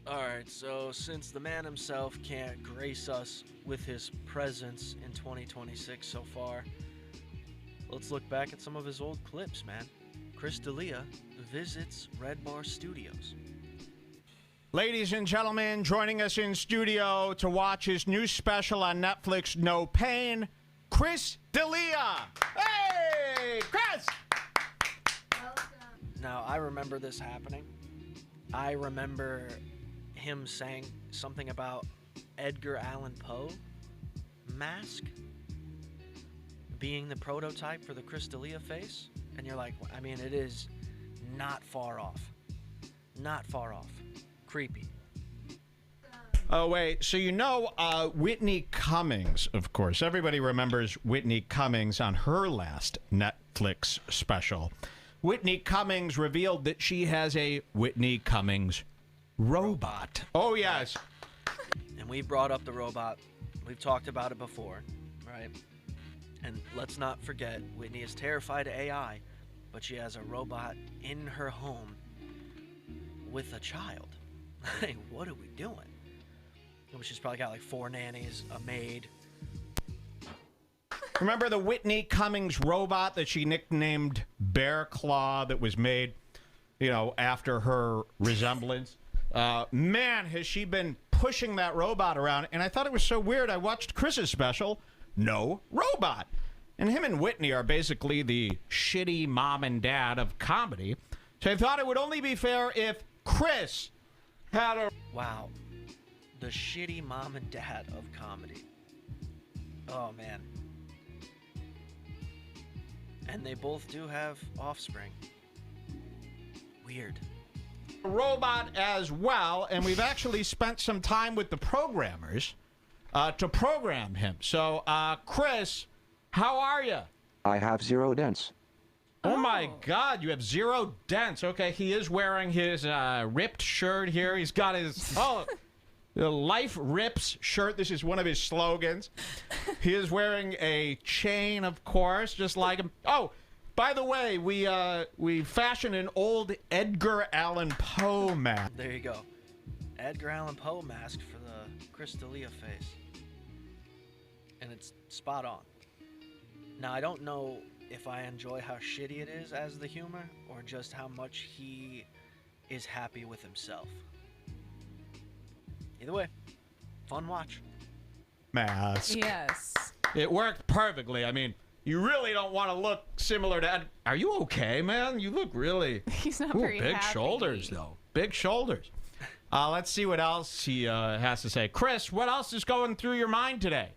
Alright, so since the man himself can't grace us with his presence in 2026 so far, let's look back at some of his old clips, man. Chris D'Elia visits Redbar Studios. Ladies and gentlemen, joining us in studio to watch his new special on Netflix, No Pain, Chris D'Elia. Hey, Chris! Now, I remember this happening. I remember him saying something about Edgar Allan Poe mask being the prototype for the Chris D'Elia face. And you're like, I mean, it is not far off. Not far off. Creepy. Oh, wait. So you know Whitney Cummings, of course. Everybody remembers Whitney Cummings on her last Netflix special. Whitney Cummings revealed that she has a Whitney Cummings robot. Oh, yes. And we brought up the robot. We've talked about it before, right? And let's not forget, Whitney is terrified of AI, but she has a robot in her home with a child. Hey, what are we doing? She's probably got like 4 nannies, a maid. Remember the Whitney Cummings robot that she nicknamed Bear Claw that was made, you know, after her resemblance? Man, has she been pushing that robot around. And I thought it was so weird. I watched Chris's special, No Robot. And him and Whitney are basically the shitty mom and dad of comedy. So I thought it would only be fair if Chris had a... Wow. The shitty mom and dad of comedy. Oh, man. And they both do have offspring. Weird. robot as well, and we've actually spent some time with the programmers to program him. So, Chris, how are you? I have 0 dents. Oh my God, you have 0 dents. Okay, he is wearing his ripped shirt here. He's got his the Life Rips shirt. This is one of his slogans. He is wearing a chain, of course, just like him. Oh, by the way, we fashioned an old Edgar Allan Poe mask. There you go. Edgar Allan Poe mask for the Chris D'Elia face. And it's spot on. Now, I don't know if I enjoy how shitty it is as the humor or just how much he is happy with himself. Either way, fun watch. Mask. Yes. It worked perfectly. I mean, you really don't want to look similar to Ed. Are you okay, man? You look really... He's not Ooh, very big happy. shoulders, though. Big shoulders. Let's see what else he has to say. Chris, what else is going through your mind today?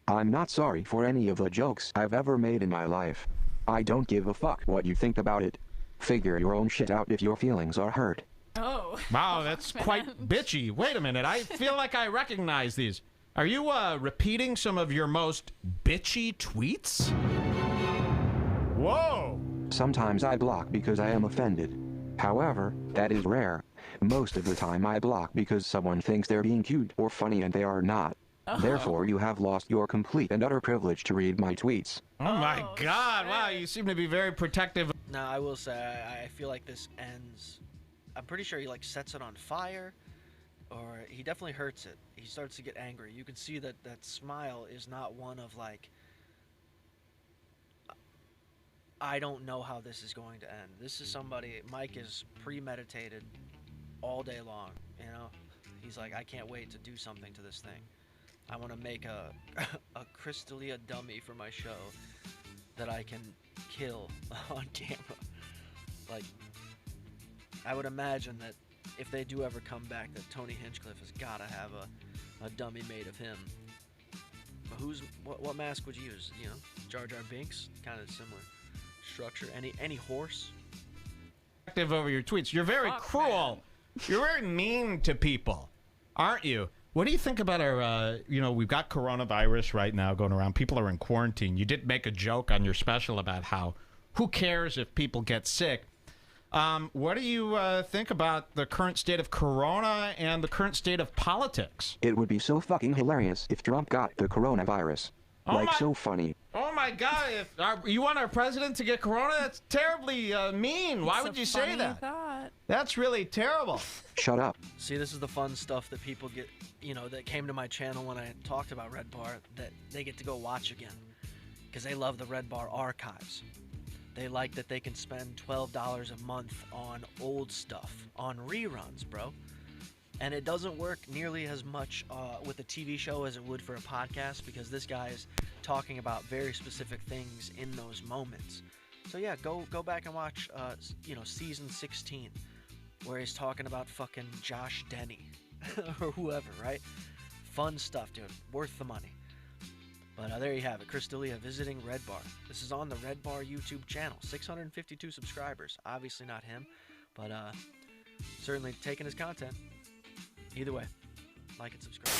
I'm not sorry for any of the jokes I've ever made in my life. I don't give a fuck what you think about it. Figure your own shit out if your feelings are hurt. Oh. Wow, that's quite bitchy. Wait a minute. I feel like I recognize these. Are you repeating some of your most bitchy tweets? Whoa. Sometimes I block because I am offended. However, that is rare. Most of the time I block because someone thinks they're being cute or funny and they are not. Therefore, you have lost your complete and utter privilege to read my tweets. Oh my God. shit. Wow, you seem to be very protective. Now, I will say, I feel like this ends... I'm pretty sure he, like, sets it on fire, or he definitely hurts it. He starts to get angry. You can see that that smile is not one of, like, I don't know how this is going to end. This is somebody, Mike is premeditated all day long, you know? He's like, I can't wait to do something to this thing. I want to make a Chris D'Elia dummy for my show that I can kill on camera. Like, I would imagine that if they do ever come back, that Tony Hinchcliffe has got to have a dummy made of him. But what mask would you use? You know, Jar Jar Binks, kind of similar structure. Any horse? Over your tweets. You're very cruel. Man. You're very mean to people, aren't you? What do you think about our, we've got coronavirus right now going around. People are in quarantine. You did make a joke on your special about how, who cares if people get sick? What do you think about the current state of corona and the current state of politics? It would be so fucking hilarious if Trump got the coronavirus. So funny. Oh my God, if you want our president to get corona? That's terribly mean. Why would you say that? Thought. that. That's really terrible. Shut up. See, this is the fun stuff that people get, that came to my channel when I talked about Redbar, that they get to go watch again. Because they love the Redbar archives. They like that they can spend $12 a month on old stuff, on reruns, bro. And it doesn't work nearly as much with a TV show as it would for a podcast, because this guy is talking about very specific things in those moments. So yeah, go back and watch, season 16, where he's talking about fucking Josh Denny or whoever, right? Fun stuff, dude. Worth the money. But there you have it. Chris D'Elia visiting Redbar. This is on the Redbar YouTube channel. 652 subscribers. Obviously not him, but certainly taking his content. Either way, like and subscribe.